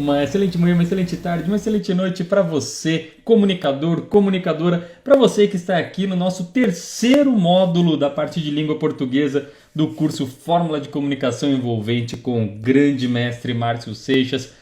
Uma excelente manhã, uma excelente tarde, uma excelente noite para você, comunicador, comunicadora, para você que está aqui no nosso terceiro módulo da parte de língua portuguesa do curso Fórmula de Comunicação Envolvente com o grande mestre Márcio Seixas.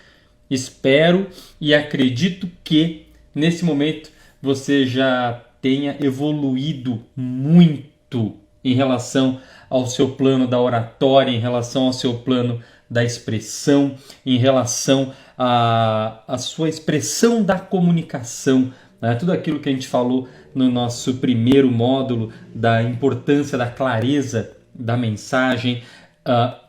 Espero e acredito que nesse momento você já tenha evoluído muito em relação ao seu plano da oratória, em relação ao seu plano da expressão, em relação à sua expressão da comunicação, né? Tudo aquilo que a gente falou no nosso primeiro módulo da importância da clareza da mensagem,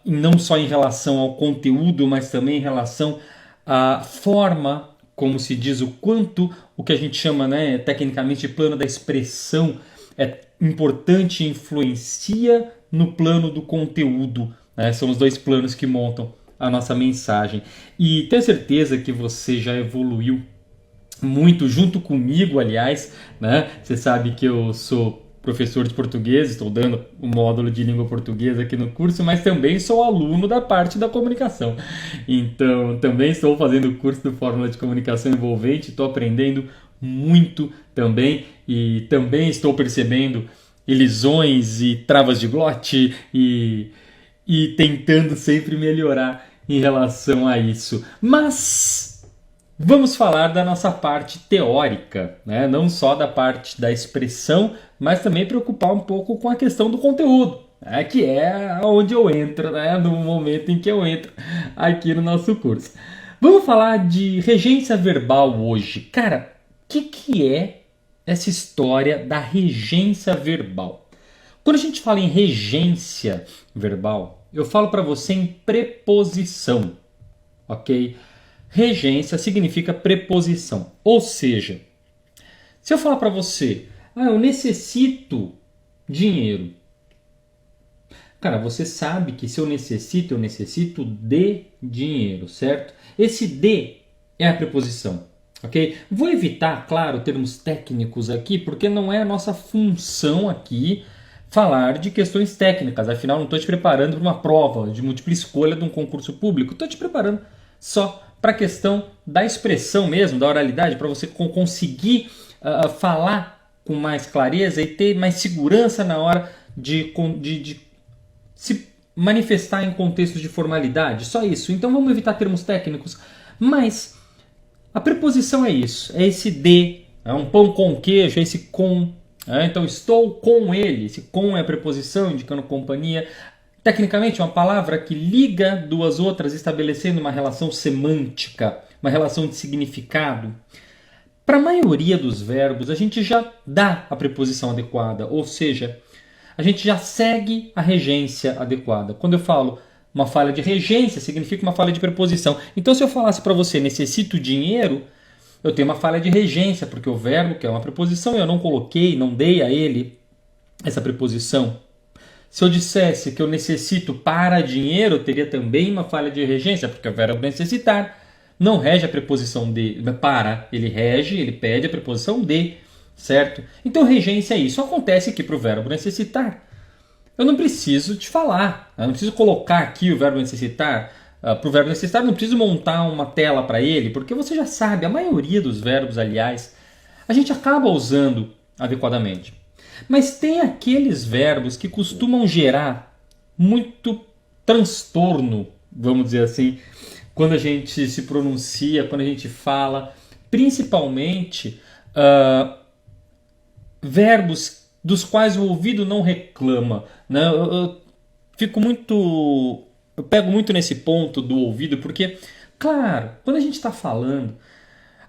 não só em relação ao conteúdo, mas também em relação à forma, como se diz, o quanto o que a gente chama, né, tecnicamente de plano da expressão é importante e influencia no plano do conteúdo. São os dois planos que montam a nossa mensagem. E tenho certeza que você já evoluiu muito junto comigo, aliás, né? Você sabe que eu sou professor de português, estou dando o módulo de língua portuguesa aqui no curso, mas também sou aluno da parte da comunicação. Então, também estou fazendo o curso do Fórmula de Comunicação Envolvente, estou aprendendo muito também e também estou percebendo elisões e travas de glote e tentando sempre melhorar em relação a isso. Mas vamos falar da nossa parte teórica, né? Não só da parte da expressão, mas também preocupar um pouco com a questão do conteúdo, né? Que é onde eu entro, né? No momento em que eu entro aqui no nosso curso. Vamos falar de regência verbal hoje. Cara, o que é essa história da regência verbal? Quando a gente fala em regência verbal, eu falo para você em preposição, ok? Regência significa preposição, ou seja, se eu falar para você, eu necessito dinheiro. Cara, você sabe que se eu necessito de dinheiro, certo? Esse de é a preposição, ok? Vou evitar, claro, termos técnicos aqui, porque não é a nossa função aqui falar de questões técnicas. Afinal, não estou te preparando para uma prova de múltipla escolha de um concurso público. Estou te preparando só para a questão da expressão mesmo, da oralidade, para você conseguir falar com mais clareza e ter mais segurança na hora de se manifestar em contextos de formalidade. Só isso. Então vamos evitar termos técnicos. Mas a preposição é isso. É esse de, é um pão com queijo, é esse com. Então estou com ele. Esse com é a preposição indicando companhia. Tecnicamente é uma palavra que liga duas outras, estabelecendo uma relação semântica, uma relação de significado. Para a maioria dos verbos a gente já dá a preposição adequada, ou seja, a gente já segue a regência adequada. Quando eu falo uma falha de regência, significa uma falha de preposição. Então se eu falasse para você necessito dinheiro, eu tenho uma falha de regência, porque o verbo, que é uma preposição, eu não coloquei, não dei a ele essa preposição. Se eu dissesse que eu necessito para dinheiro, eu teria também uma falha de regência, porque o verbo necessitar não rege a preposição de para, ele rege, ele pede a preposição de, certo? Então regência é isso. Acontece aqui para o verbo necessitar. Eu não preciso te falar, eu não preciso colocar aqui o verbo necessitar. Para o verbo necessitar, não preciso montar uma tela para ele, porque você já sabe, a maioria dos verbos, aliás, a gente acaba usando adequadamente. Mas tem aqueles verbos que costumam gerar muito transtorno, vamos dizer assim, quando a gente se pronuncia, quando a gente fala, principalmente verbos dos quais o ouvido não reclama, né? Eu pego muito nesse ponto do ouvido, porque, claro, quando a gente está falando,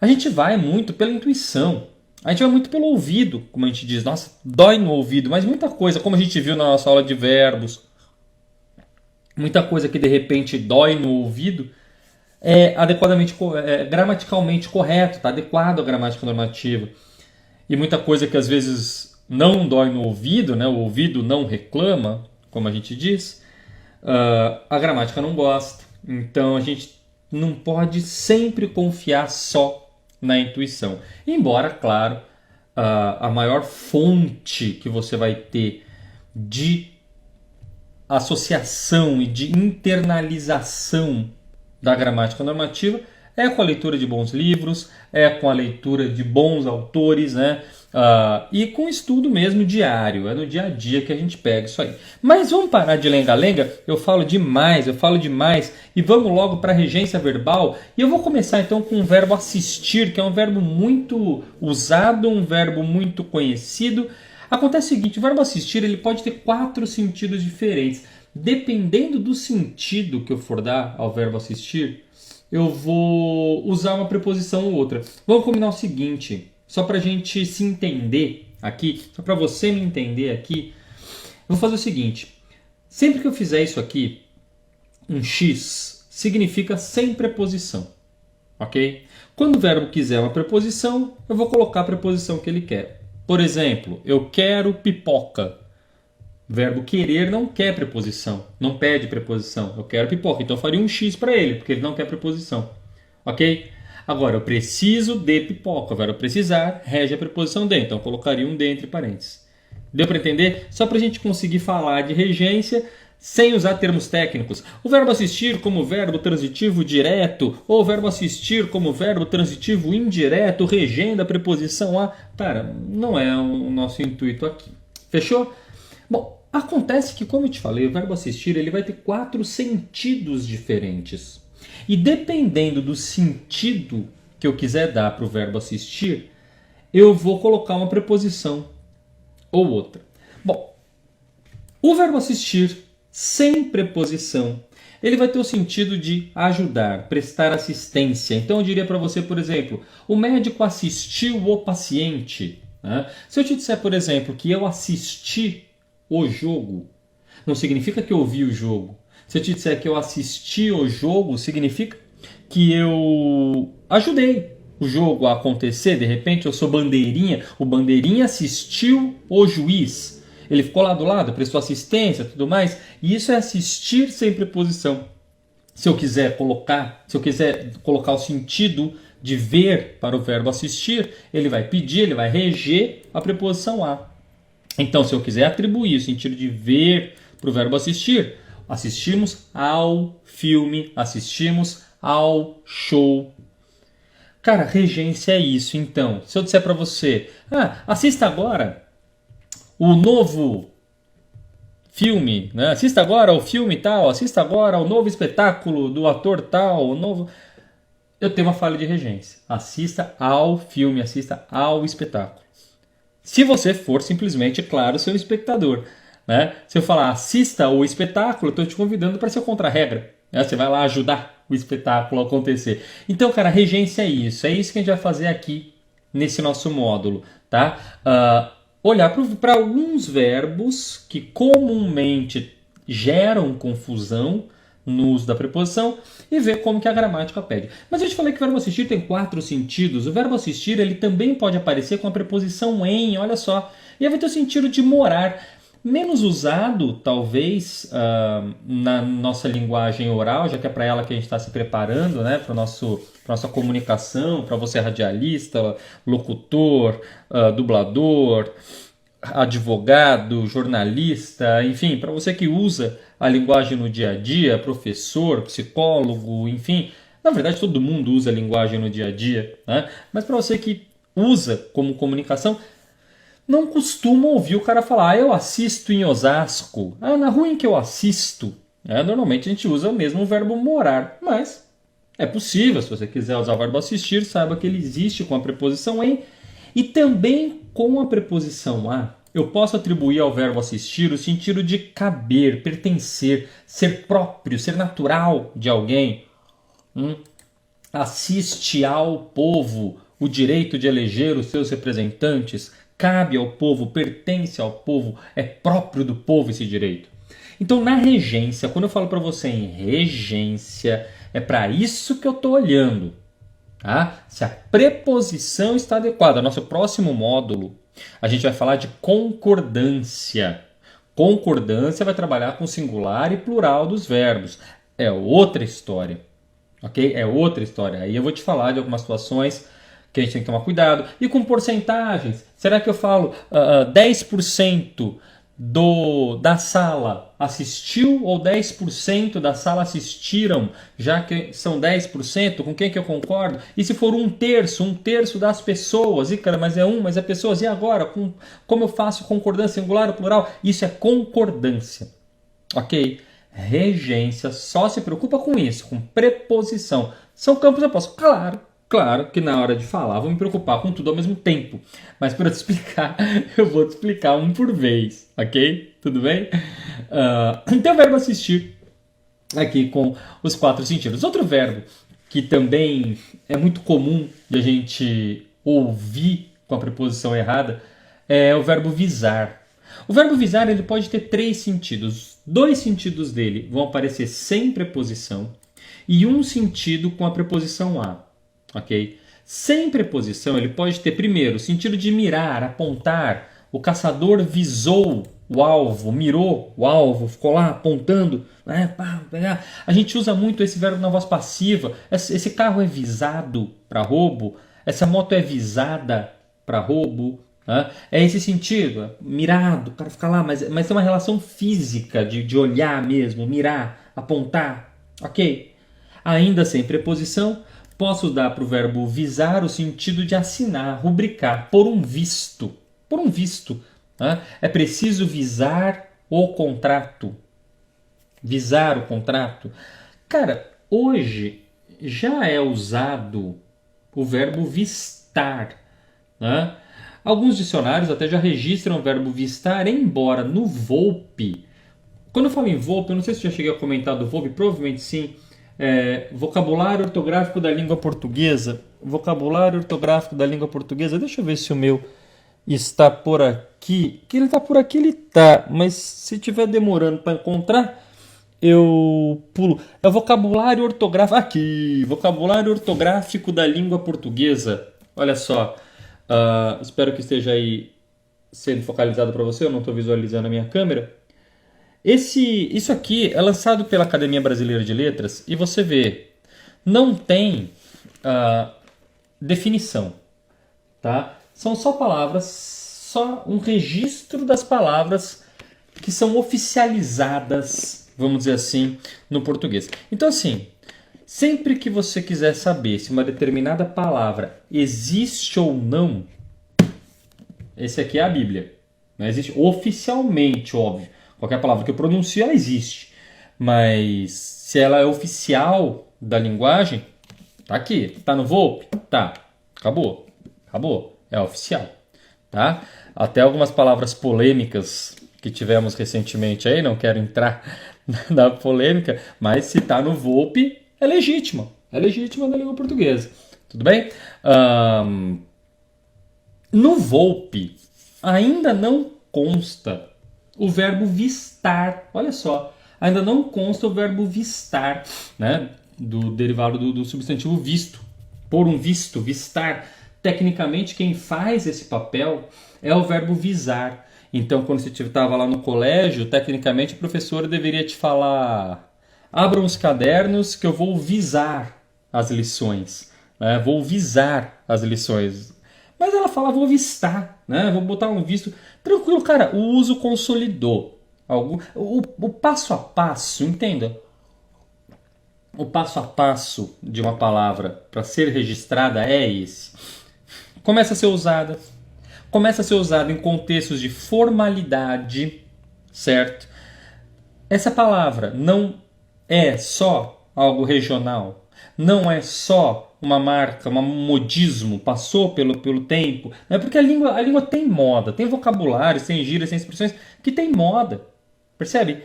a gente vai muito pela intuição. A gente vai muito pelo ouvido, como a gente diz. Nossa, dói no ouvido. Mas muita coisa, como a gente viu na nossa aula de verbos, muita coisa que de repente dói no ouvido é adequadamente, gramaticalmente correto, está adequado à gramática normativa. E muita coisa que às vezes não dói no ouvido, né? O ouvido não reclama, como a gente diz, a gramática não gosta. Então a gente não pode sempre confiar só na intuição. Embora, claro, a maior fonte que você vai ter de associação e de internalização da gramática normativa É com a leitura de bons livros, é com a leitura de bons autores, né? E com estudo mesmo diário, é no dia a dia que a gente pega isso aí. Mas vamos parar de lenga-lenga, eu falo demais, e vamos logo para a regência verbal. E eu vou começar então com o verbo assistir, que é um verbo muito usado, um verbo muito conhecido. Acontece o seguinte, o verbo assistir ele pode ter 4 sentidos diferentes. Dependendo do sentido que eu for dar ao verbo assistir, eu vou usar uma preposição ou outra. Vamos combinar o seguinte, só para a gente se entender aqui, só para você me entender aqui, eu vou fazer o seguinte. Sempre que eu fizer isso aqui, um X significa sem preposição, ok? Quando o verbo quiser uma preposição, eu vou colocar a preposição que ele quer. Por exemplo, eu quero pipoca. Verbo querer não quer preposição, não pede preposição. Eu quero pipoca, então eu faria um X para ele, porque ele não quer preposição. Ok? Agora, eu preciso de pipoca. O verbo precisar rege a preposição de, então eu colocaria um de entre parênteses. Deu para entender? Só para a gente conseguir falar de regência sem usar termos técnicos. O verbo assistir como verbo transitivo direto, ou o verbo assistir como verbo transitivo indireto, regendo a preposição a. Cara, não é o nosso intuito aqui. Fechou? Bom, acontece que, como eu te falei, o verbo assistir ele vai ter 4 sentidos diferentes. E dependendo do sentido que eu quiser dar para o verbo assistir, eu vou colocar uma preposição ou outra. Bom, o verbo assistir sem preposição, ele vai ter o sentido de ajudar, prestar assistência. Então eu diria para você, por exemplo, o médico assistiu o paciente. Né? Se eu te disser, por exemplo, que eu assisti o jogo, não significa que eu vi o jogo. Se eu te disser que eu assisti o jogo, significa que eu ajudei o jogo a acontecer. De repente eu sou bandeirinha, o bandeirinha assistiu o juiz. Ele ficou lá do lado, prestou assistência, tudo mais. E isso é assistir sem preposição. Se eu quiser colocar o sentido de ver para o verbo assistir, ele vai pedir, ele vai reger a preposição a. Então, se eu quiser atribuir o sentido de ver para o verbo assistir, assistimos ao filme, assistimos ao show. Cara, regência é isso. Então, se eu disser para você, assista agora o novo filme, né? Assista agora o filme tal, assista agora o novo espetáculo do ator tal, o novo... Eu tenho uma falha de regência. Assista ao filme, assista ao espetáculo. Se você for simplesmente, claro, seu espectador. Né? Se eu falar assista o espetáculo, eu estou te convidando para ser contra-regra. Né? Você vai lá ajudar o espetáculo a acontecer. Então, cara, regência é isso. É isso que a gente vai fazer aqui nesse nosso módulo. Tá? Olhar para alguns verbos que comumente geram confusão no uso da preposição e ver como que a gramática pede. Mas eu te falei que o verbo assistir tem 4 sentidos. O verbo assistir ele também pode aparecer com a preposição em, olha só. E aí vai ter o sentido de morar. Menos usado, talvez, na nossa linguagem oral, já que é para ela que a gente está se preparando, né, para a nossa comunicação, para você radialista, locutor, dublador, advogado, jornalista, enfim, para você que usa a linguagem no dia a dia, professor, psicólogo, enfim, na verdade todo mundo usa a linguagem no dia a dia, né? Mas para você que usa como comunicação, não costuma ouvir o cara falar, eu assisto em Osasco, na rua em que eu assisto, normalmente a gente usa o mesmo verbo morar, mas é possível, se você quiser usar o verbo assistir, saiba que ele existe com a preposição em e também com a preposição a. Eu posso atribuir ao verbo assistir o sentido de caber, pertencer, ser próprio, ser natural de alguém. Assiste ao povo o direito de eleger os seus representantes, cabe ao povo, pertence ao povo, é próprio do povo esse direito. Então, na regência, quando eu falo para você em regência, é para isso que eu estou olhando. Tá? Se a preposição está adequada. Nosso próximo módulo, a gente vai falar de concordância. Concordância vai trabalhar com singular e plural dos verbos. É outra história. Ok? É outra história. Aí eu vou te falar de algumas situações que a gente tem que tomar cuidado. E com porcentagens. Será que eu falo 10% da sala assistiu ou 10% da sala assistiram, já que são 10%, com quem que eu concordo? E se for um terço das pessoas, e cara, mas é mas é pessoas, e agora? Como eu faço concordância singular ou plural? Isso é concordância, ok? Regência só se preocupa com isso, com preposição. São campos opostos, Claro que na hora de falar vou me preocupar com tudo ao mesmo tempo. Mas para te explicar, eu vou te explicar um por vez, ok? Tudo bem? Então o verbo assistir aqui com os 4 sentidos. Outro verbo que também é muito comum de a gente ouvir com a preposição errada é o verbo visar. O verbo visar ele pode ter 3 sentidos. 2 sentidos dele vão aparecer sem preposição e um sentido com a preposição a. Ok? Sem preposição, ele pode ter, primeiro, o sentido de mirar, apontar. O caçador visou o alvo, mirou o alvo, ficou lá apontando. Né? A gente usa muito esse verbo na voz passiva. Esse carro é visado para roubo. Essa moto é visada para roubo. Né? É esse sentido, mirado, o cara fica lá, mas tem uma relação física de olhar mesmo, mirar, apontar. Ok? Ainda sem preposição, posso dar para o verbo visar o sentido de assinar, rubricar, por um visto. Por um visto. Né? É preciso visar o contrato. Visar o contrato. Cara, hoje já é usado o verbo vistar. Né? Alguns dicionários até já registram o verbo vistar, embora no Volpe. Quando eu falo em Volpe, eu não sei se já cheguei a comentar do Volpe, provavelmente sim. Vocabulário ortográfico da língua portuguesa. Vocabulário ortográfico da língua portuguesa. Deixa eu ver se o meu está por aqui. Que ele está por aqui, ele está. Mas se estiver demorando para encontrar, eu pulo. É o vocabulário ortográfico. Aqui! Vocabulário ortográfico da língua portuguesa. Olha só. Espero que esteja aí sendo focalizado para você. Eu não estou visualizando a minha câmera. Isso aqui é lançado pela Academia Brasileira de Letras e você vê, não tem definição, tá? São só palavras, só um registro das palavras que são oficializadas, vamos dizer assim, no português. Então assim, sempre que você quiser saber se uma determinada palavra existe ou não, esse aqui é a Bíblia. Não existe oficialmente, óbvio. Qualquer palavra que eu pronuncie, ela existe. Mas se ela é oficial da linguagem, tá aqui. Tá no Volpe? Tá. Acabou. É oficial. Tá? Até algumas palavras polêmicas que tivemos recentemente aí, não quero entrar na polêmica, mas se tá no Volpe, é legítima. É legítima na língua portuguesa. Tudo bem? No Volpe, ainda não consta o verbo vistar. Olha só, ainda não consta o verbo vistar, né? Do derivado do substantivo visto. Por um visto, vistar. Tecnicamente, quem faz esse papel é o verbo visar. Então, quando você estava lá no colégio, tecnicamente, o professor deveria te falar: abram os cadernos que eu vou visar as lições. Né? Vou visar as lições. Mas ela fala, vou vistar, né? Vou botar um visto. Tranquilo, cara, o uso consolidou. O passo a passo, entenda? O passo a passo de uma palavra para ser registrada é esse. Começa a ser usada em contextos de formalidade, certo? Essa palavra não é só algo regional, não é só uma marca, um modismo, passou pelo tempo. Não é porque a língua tem moda, tem vocabulários, tem gírias, tem expressões que tem moda. Percebe?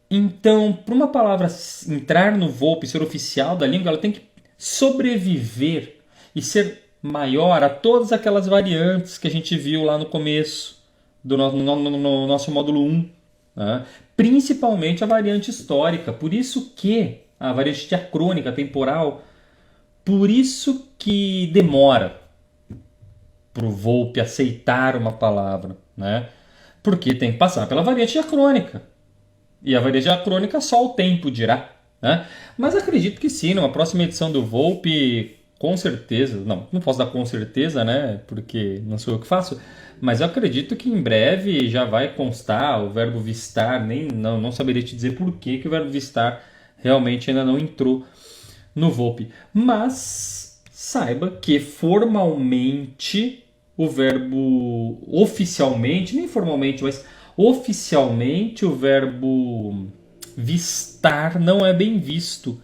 Então, para uma palavra entrar no Volpe, ser oficial da língua, ela tem que sobreviver e ser maior a todas aquelas variantes que a gente viu lá no começo do no nosso módulo 1. Né? Principalmente a variante histórica. Por isso que a variante diacrônica, temporal, por isso que demora para o Volpe aceitar uma palavra, né? Porque tem que passar pela variante diacrônica. E a variante diacrônica só o tempo dirá. Né? Mas acredito que sim, numa próxima edição do Volpe, com certeza, não posso dar com certeza, né? Porque não sou eu que faço, mas eu acredito que em breve já vai constar o verbo vistar, não saberia te dizer por que o verbo vistar realmente ainda não entrou no VoLP. Mas saiba que formalmente o verbo oficialmente, nem formalmente, mas oficialmente o verbo vistar não é bem visto.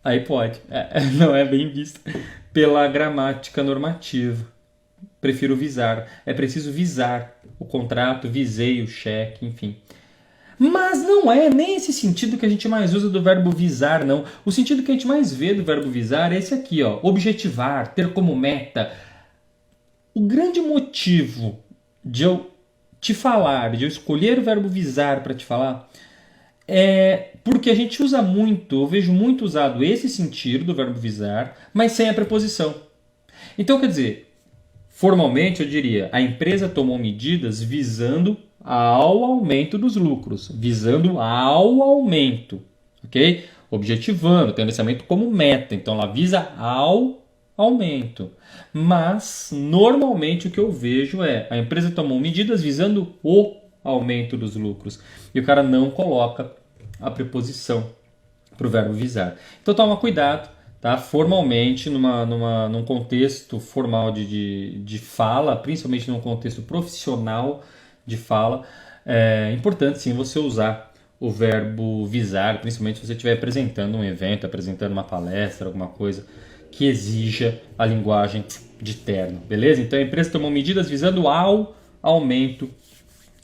Aí pode, não é bem visto pela gramática normativa. Prefiro visar. É preciso visar o contrato, visei o cheque, enfim. Mas não é nem esse sentido que a gente mais usa do verbo visar, não. O sentido que a gente mais vê do verbo visar é esse aqui, ó, objetivar, ter como meta. O grande motivo de eu te falar, de eu escolher o verbo visar para te falar, é porque a gente usa muito, eu vejo muito usado esse sentido do verbo visar, mas sem a preposição. Então, quer dizer, formalmente eu diria, a empresa tomou medidas visando ao aumento dos lucros, visando ao aumento, ok? Objetivando, tendo esse aumento como meta, então ela visa ao aumento. Mas, normalmente o que eu vejo é, a empresa tomou medidas visando o aumento dos lucros, e o cara não coloca a preposição para o verbo visar. Então toma cuidado, tá? Formalmente, num contexto formal de fala, principalmente num contexto profissional de fala, é importante sim você usar o verbo visar, principalmente se você estiver apresentando um evento, apresentando uma palestra, alguma coisa que exija a linguagem de terno, beleza? Então a empresa tomou medidas visando ao aumento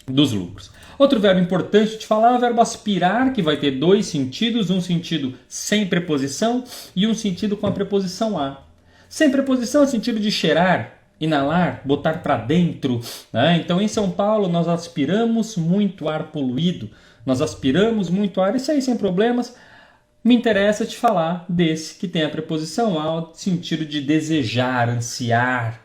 dos lucros. Outro verbo importante de falar é o verbo aspirar, que vai ter dois sentidos, um sentido sem preposição e um sentido com a preposição a. Sem preposição é o sentido de cheirar, inalar, botar para dentro, né? Então em São Paulo nós aspiramos muito ar poluído, nós aspiramos muito ar, isso aí sem problemas. Me interessa te falar desse que tem a preposição a, o sentido de desejar, ansiar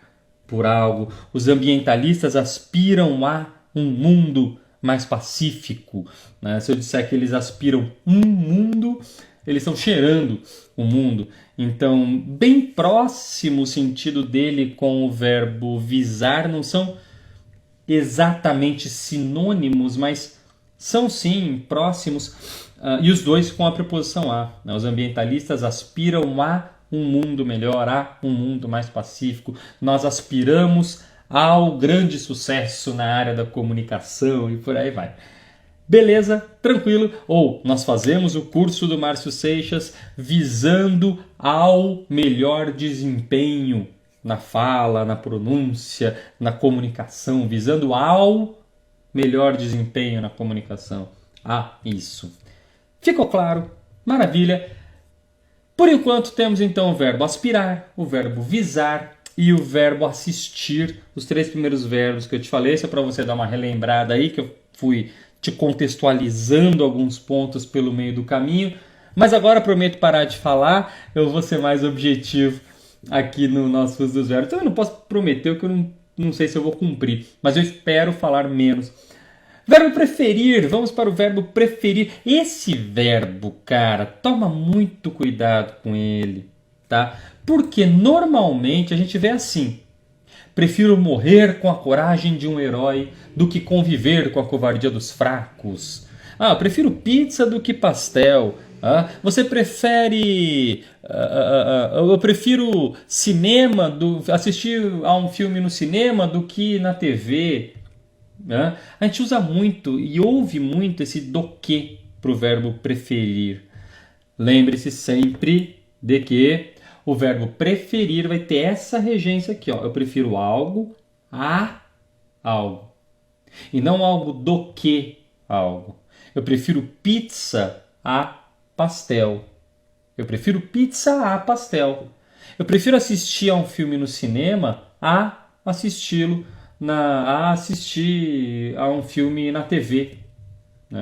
por algo. Os ambientalistas aspiram a um mundo mais pacífico, né? Se eu disser que eles aspiram um mundo, eles estão cheirando o mundo. Então, bem próximo o sentido dele com o verbo visar, não são exatamente sinônimos, mas são sim próximos, e os dois com a preposição a, né? Os ambientalistas aspiram a um mundo melhor, a um mundo mais pacífico. Nós aspiramos ao grande sucesso na área da comunicação e por aí vai. Beleza? Tranquilo? Ou nós fazemos o curso do Márcio Seixas visando ao melhor desempenho na fala, na pronúncia, na comunicação, visando ao melhor desempenho na comunicação. Isso. Ficou claro? Maravilha. Por enquanto temos então o verbo aspirar, o verbo visar e o verbo assistir, os três primeiros verbos que eu te falei, isso é para você dar uma relembrada aí, que eu fui te contextualizando alguns pontos pelo meio do caminho, mas agora prometo parar de falar, eu vou ser mais objetivo aqui no nosso uso dos verbos. Então eu não posso prometer, que eu não sei se eu vou cumprir, mas eu espero falar menos. Verbo preferir, vamos para o verbo preferir. Esse verbo, cara, toma muito cuidado com ele, tá? Porque normalmente a gente vê assim: prefiro morrer com a coragem de um herói do que conviver com a covardia dos fracos. Prefiro pizza do que pastel. Você prefere... eu prefiro cinema, assistir a um filme no cinema do que na TV. A gente usa muito e ouve muito esse do que para o verbo preferir. Lembre-se sempre de que o verbo preferir vai ter essa regência aqui, ó. Eu prefiro algo a algo. E não algo do que algo. Eu prefiro pizza a pastel. Eu prefiro pizza a pastel. Eu prefiro assistir a um filme no cinema a assistir a um filme na TV.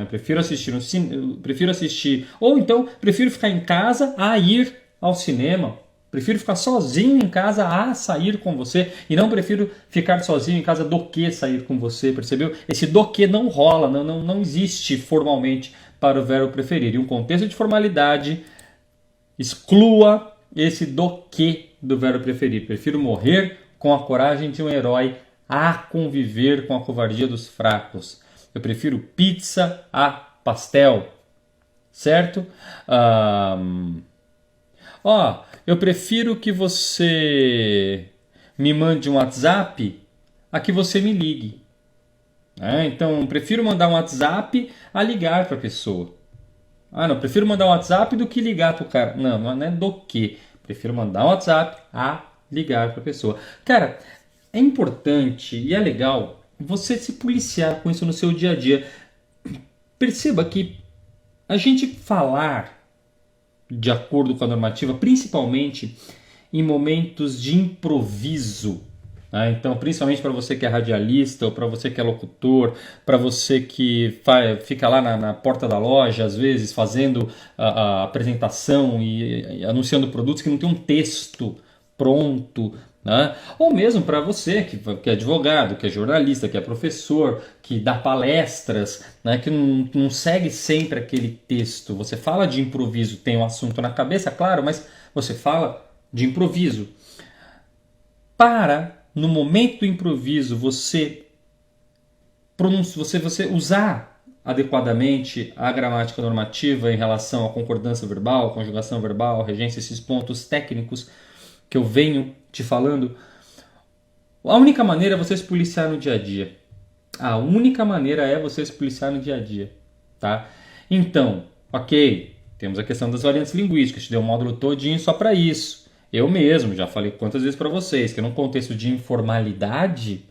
Prefiro assistir, ou então prefiro ficar em casa a ir ao cinema. Prefiro ficar sozinho em casa a sair com você. E não prefiro ficar sozinho em casa do que sair com você, percebeu? Esse do que não rola, não existe formalmente para o verbo preferir. Em um contexto de formalidade, exclua esse do que do verbo preferir. Prefiro morrer com a coragem de um herói a conviver com a covardia dos fracos. Eu prefiro pizza a pastel, certo? Eu prefiro que você me mande um WhatsApp a que você me ligue. Então, prefiro mandar um WhatsApp a ligar para a pessoa. Não, prefiro mandar um WhatsApp do que ligar para o cara. Não é do que. Prefiro mandar um WhatsApp a ligar para a pessoa. Cara, é importante e é legal você se policiar com isso no seu dia a dia. Perceba que a gente falar de acordo com a normativa, principalmente em momentos de improviso, então, principalmente para você que é radialista, ou para você que é locutor, para você que fica lá na porta da loja, às vezes, fazendo a apresentação e anunciando produtos que não tem um texto pronto, ou mesmo para você que é advogado, que é jornalista, que é professor, que dá palestras, que não segue sempre aquele texto. Você fala de improviso, tem um assunto na cabeça, claro, mas você fala de improviso. No momento do improviso, você usar adequadamente a gramática normativa em relação à concordância verbal, conjugação verbal, regência, esses pontos técnicos que eu venho te falando, a única maneira é você se policiar no dia a dia. A única maneira é você se policiar no dia a dia, tá? Então, ok, temos a questão das variantes linguísticas, te dei um módulo todinho só para isso. Eu mesmo já falei quantas vezes para vocês que num contexto de informalidade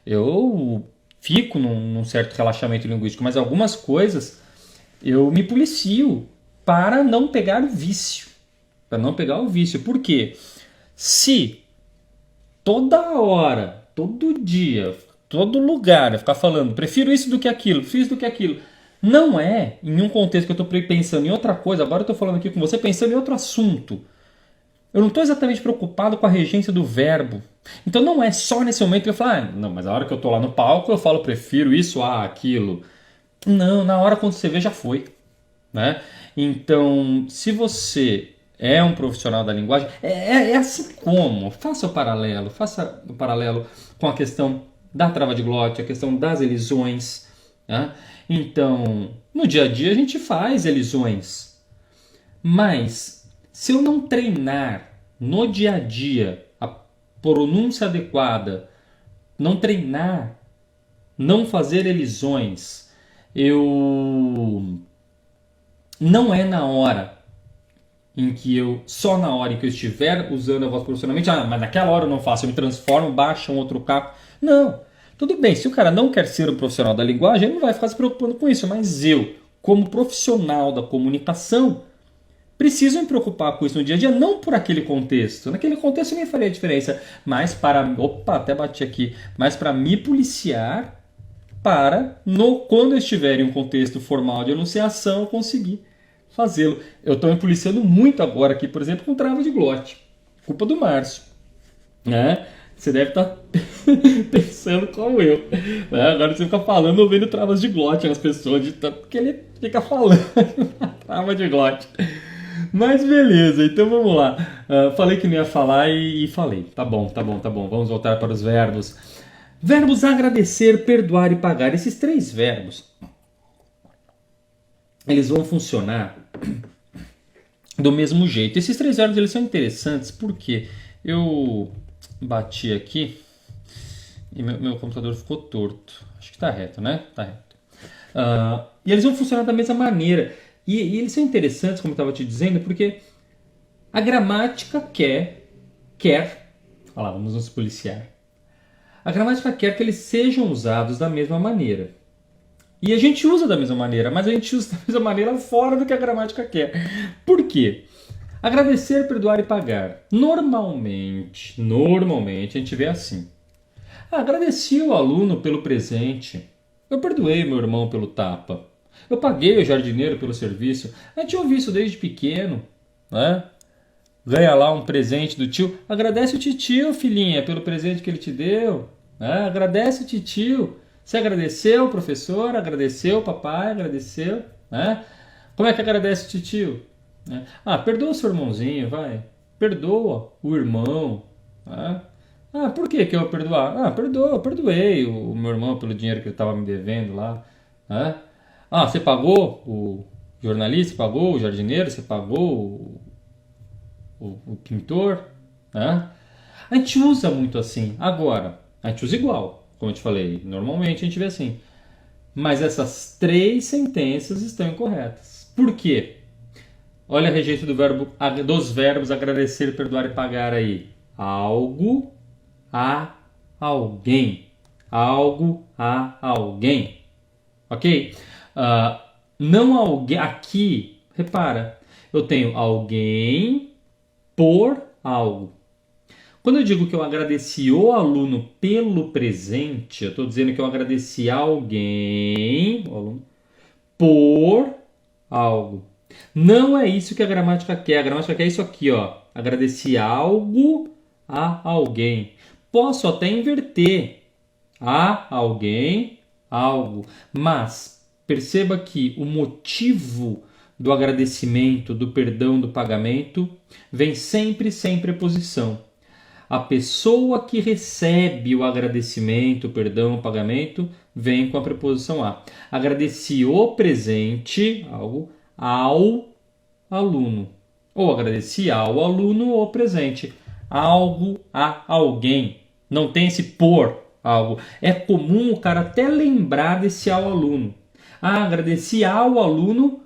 eu fico num certo relaxamento linguístico, mas algumas coisas eu me policio para não pegar o vício. Por quê? Se toda hora, todo dia, todo lugar eu ficar falando prefiro isso do que aquilo, não é em um contexto que eu estou pensando em outra coisa, agora eu estou falando aqui com você pensando em outro assunto. Eu não estou exatamente preocupado com a regência do verbo. Então não é só nesse momento que eu falo, não, mas a hora que eu estou lá no palco eu falo prefiro isso a aquilo. Não, na hora quando você vê já foi. Então, se você é um profissional da linguagem, é assim como, faça o paralelo com a questão da trava de glote, a questão das elisões. Então, no dia a dia a gente faz elisões, mas se eu não treinar no dia a dia a pronúncia adequada, não treinar, não fazer elisões, não é só na hora em que eu estiver usando a voz profissionalmente, mas naquela hora eu não faço, eu me transformo, baixa um outro capo. Não, tudo bem, se o cara não quer ser um profissional da linguagem, ele não vai ficar se preocupando com isso, mas eu, como profissional da comunicação, preciso me preocupar com isso no dia a dia, não por aquele contexto. Naquele contexto nem faria diferença, mas para me policiar quando eu estiver em um contexto formal de enunciação, eu conseguir fazê-lo. Eu estou me policiando muito agora aqui, por exemplo, com trava de glote. Culpa do Márcio. Você deve estar pensando como eu. Agora você fica falando, ouvindo travas de glote nas pessoas, de tanto que ele fica falando trava de glote. Mas beleza, então vamos lá. Falei que não ia falar e falei. Tá bom. Vamos voltar para os verbos. Verbos agradecer, perdoar e pagar. Esses 3 verbos, eles vão funcionar do mesmo jeito. Esses 3 verbos eles são interessantes porque eu bati aqui e meu computador ficou torto. Acho que está reto, né? Está reto. E eles vão funcionar da mesma maneira. E eles são interessantes, como eu estava te dizendo, porque a gramática quer, olha lá, vamos nos policiar. A gramática quer que eles sejam usados da mesma maneira. E a gente usa da mesma maneira, mas a gente usa da mesma maneira fora do que a gramática quer. Por quê? Agradecer, perdoar e pagar. Normalmente, a gente vê assim. Agradeci o aluno pelo presente. Eu perdoei meu irmão pelo tapa. Eu paguei o jardineiro pelo serviço. A gente ouve isso desde pequeno, Ganha lá um presente do tio. Agradece o titio, filhinha, pelo presente que ele te deu. Agradece o titio. Você agradeceu o professor? Agradeceu o papai? Agradeceu? Como é que agradece o titio? Perdoa o seu irmãozinho, vai. perdoa o irmão. Né? Ah, por que eu vou perdoar? Ah, perdoei o meu irmão pelo dinheiro que ele estava me devendo lá. Né? Ah, você pagou o jornalista, você pagou o jardineiro, você pagou o pintor. Né? A gente usa muito assim. Agora, a gente usa igual, como eu te falei. Normalmente a gente vê assim. Mas essas 3 sentenças estão incorretas. Por quê? Olha a rejeito dos verbos agradecer, perdoar e pagar aí. Algo a alguém. Algo a alguém. Ok? Não alguém. Aqui, repara, eu tenho alguém por algo. Quando eu digo que eu agradeci o aluno pelo presente, eu estou dizendo que eu agradeci alguém por algo. Não é isso que a gramática quer. A gramática quer isso aqui, ó. Agradeci algo a alguém. Posso até inverter. A alguém, algo. Mas perceba que o motivo do agradecimento, do perdão, do pagamento vem sempre sem preposição. A pessoa que recebe o agradecimento, o perdão, o pagamento, vem com a preposição a. Agradeci o presente, algo, ao aluno. Ou agradeci ao aluno o presente. Algo a alguém. Não tem esse por algo. É comum o cara até lembrar desse ao aluno. Ah, agradeci ao aluno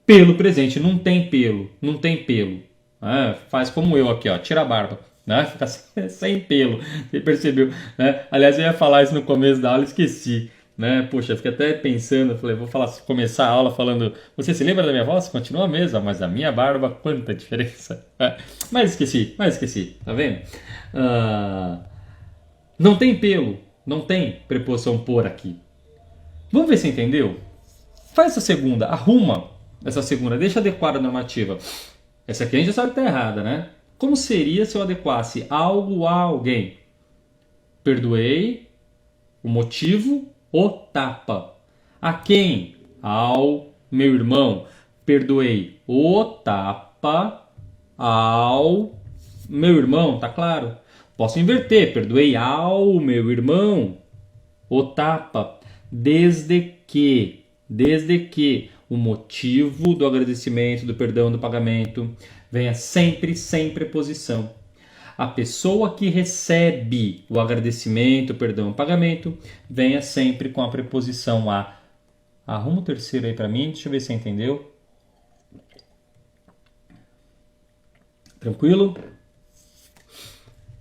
pelo presente. Não tem pelo. Não tem pelo. Faz como eu aqui, ó. Tira a barba. Né? Fica sem pelo. Você percebeu? Né? Aliás, eu ia falar isso no começo da aula e esqueci. Né? Poxa, eu fiquei até pensando, falei, vou começar a aula falando, você se lembra da minha voz? Continua a mesma, mas a minha barba, quanta diferença. Mas esqueci, tá vendo? Não tem pelo, não tem preposição por aqui. Vamos ver se entendeu? Faz essa segunda, arruma essa segunda, deixa adequada a normativa. Essa aqui a gente já sabe que tá errada, né? Como seria se eu adequasse algo a alguém? Perdoei, o motivo, o tapa. A quem? Ao meu irmão. Perdoei o tapa ao meu irmão, tá claro? Posso inverter. Perdoei ao meu irmão o tapa. Desde que o motivo do agradecimento, do perdão, do pagamento venha sempre sem preposição. A pessoa que recebe o agradecimento, perdão, o pagamento, venha sempre com a preposição a. Arruma o terceiro aí para mim, deixa eu ver se você entendeu. Tranquilo?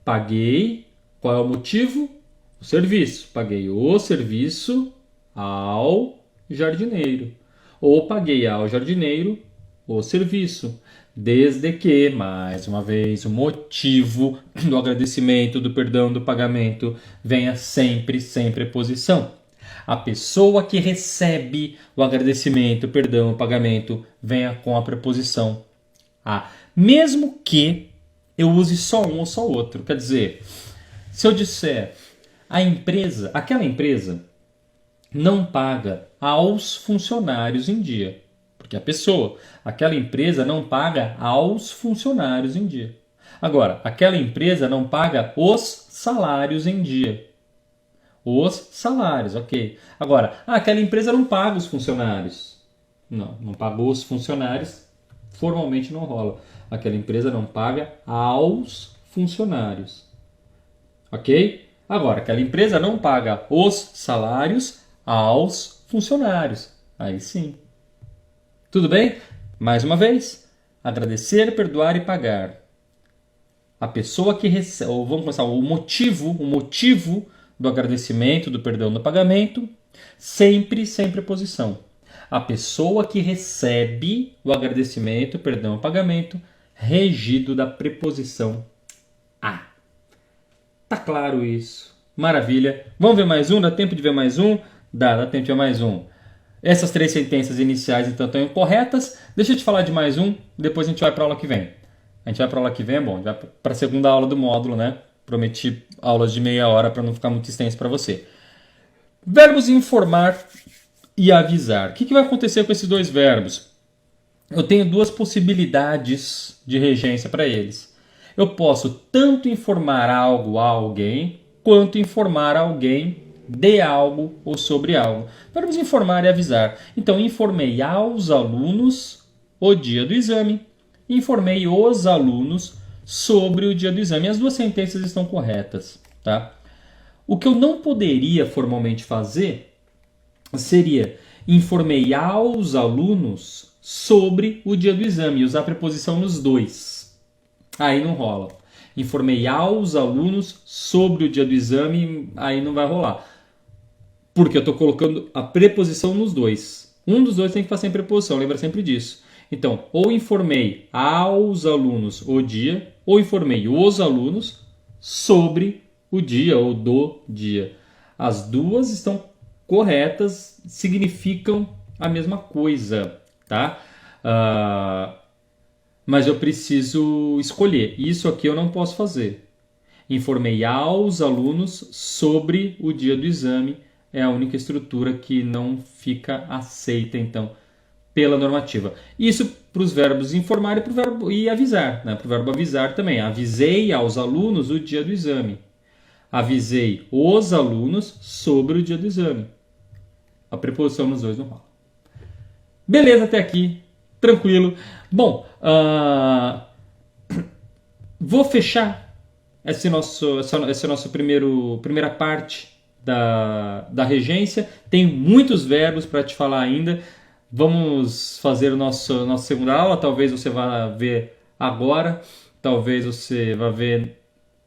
Paguei. Qual é o motivo? O serviço. Paguei o serviço ao jardineiro. Ou paguei ao jardineiro o serviço. Desde que, mais uma vez, o motivo do agradecimento, do perdão, do pagamento venha sempre sem preposição. A pessoa que recebe o agradecimento, o perdão, o pagamento venha com a preposição a. Mesmo que eu use só um ou só outro. Quer dizer, se eu disser aquela empresa não paga aos funcionários em dia. Porque aquela empresa não paga aos funcionários em dia. Agora, aquela empresa não paga os salários em dia. Os salários, ok. Agora, aquela empresa não paga os funcionários. Não pagou os funcionários, formalmente não rola. Aquela empresa não paga aos funcionários. Ok? Agora, aquela empresa não paga os salários aos funcionários. Aí sim. Tudo bem? Mais uma vez, agradecer, perdoar e pagar. A pessoa que recebe, vamos começar, o motivo do agradecimento, do perdão, do pagamento, sempre sem preposição. A pessoa que recebe o agradecimento, perdão, o pagamento, regido da preposição a. Tá claro isso? Maravilha. Vamos ver mais um? Dá tempo de ver mais um? Dá tempo de ver mais um. Essas 3 sentenças iniciais, então, estão incorretas. Deixa eu te falar de mais um, depois a gente vai para a aula que vem. A gente vai para a aula que vem, bom, vai para a segunda aula do módulo, né? Prometi aulas de meia hora para não ficar muito extenso para você. Verbos informar e avisar. O que vai acontecer com esses 2 verbos? Eu tenho 2 possibilidades de regência para eles. eu posso tanto informar algo a alguém, quanto informar alguém de algo ou sobre algo. Vamos informar e avisar. Então, informei aos alunos o dia do exame, informei os alunos sobre o dia do exame. As duas sentenças estão corretas, tá? O que eu não poderia formalmente fazer seria informei aos alunos sobre o dia do exame e usar a preposição nos dois. Aí não rola. Informei aos alunos sobre o dia do exame, aí não vai rolar. Porque eu estou colocando a preposição nos dois. Um dos dois tem que estar sem preposição, lembra sempre disso. Então, ou informei aos alunos o dia, ou informei os alunos sobre o dia ou do dia. As duas estão corretas, significam a mesma coisa, tá? Mas eu preciso escolher. Isso aqui eu não posso fazer. Informei aos alunos sobre o dia do exame. É a única estrutura que não fica aceita, então, pela normativa. Isso para os verbos informar e para o verbo e avisar, né? Para o verbo avisar também. Avisei aos alunos o dia do exame. Avisei os alunos sobre o dia do exame. A preposição nos dois não rola. Beleza até aqui. Tranquilo. Bom, vou fechar essa nossa primeira parte da regência. Tem muitos verbos para te falar ainda. Vamos fazer nossa segunda aula. Talvez você vá ver agora. Talvez você vá ver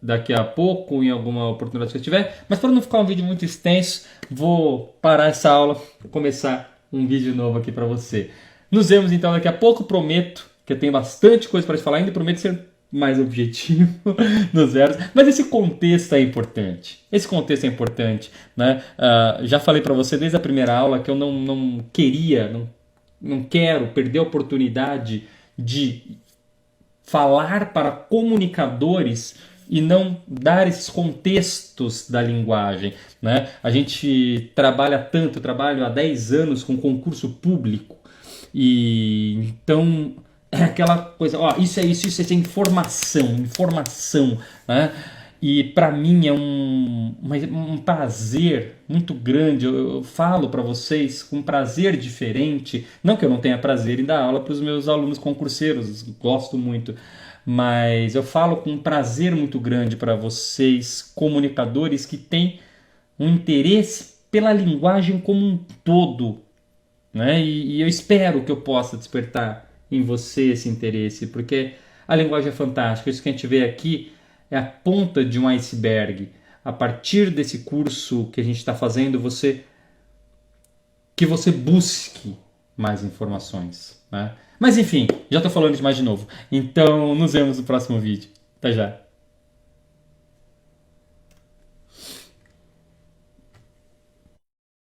daqui a pouco, em alguma oportunidade que eu tiver. Mas para não ficar um vídeo muito extenso, vou parar essa aula e começar um vídeo novo aqui para você. Nos vemos então daqui a pouco. Prometo que eu tenho bastante coisa para te falar ainda. Prometo ser mais objetivo nos verbos. Mas esse contexto é importante. Esse contexto é importante, né? Já falei para você desde a primeira aula que eu não quero perder a oportunidade de falar para comunicadores e não dar esses contextos da linguagem, né? A gente trabalha tanto, eu trabalho há 10 anos com concurso público, e então é aquela coisa, ó, isso é informação, né? E para mim é um prazer muito grande. Eu falo para vocês com um prazer diferente. Não que eu não tenha prazer em dar aula para os meus alunos concurseiros, gosto muito. Mas eu falo com um prazer muito grande para vocês, comunicadores, que têm um interesse pela linguagem como um todo, né? E eu espero que eu possa despertar em você esse interesse, porque a linguagem é fantástica. Isso que a gente vê aqui é a ponta de um iceberg. A partir desse curso que a gente está fazendo, que você busque mais informações, né? Mas enfim, já estou falando demais de novo. Então, nos vemos no próximo vídeo. Até já!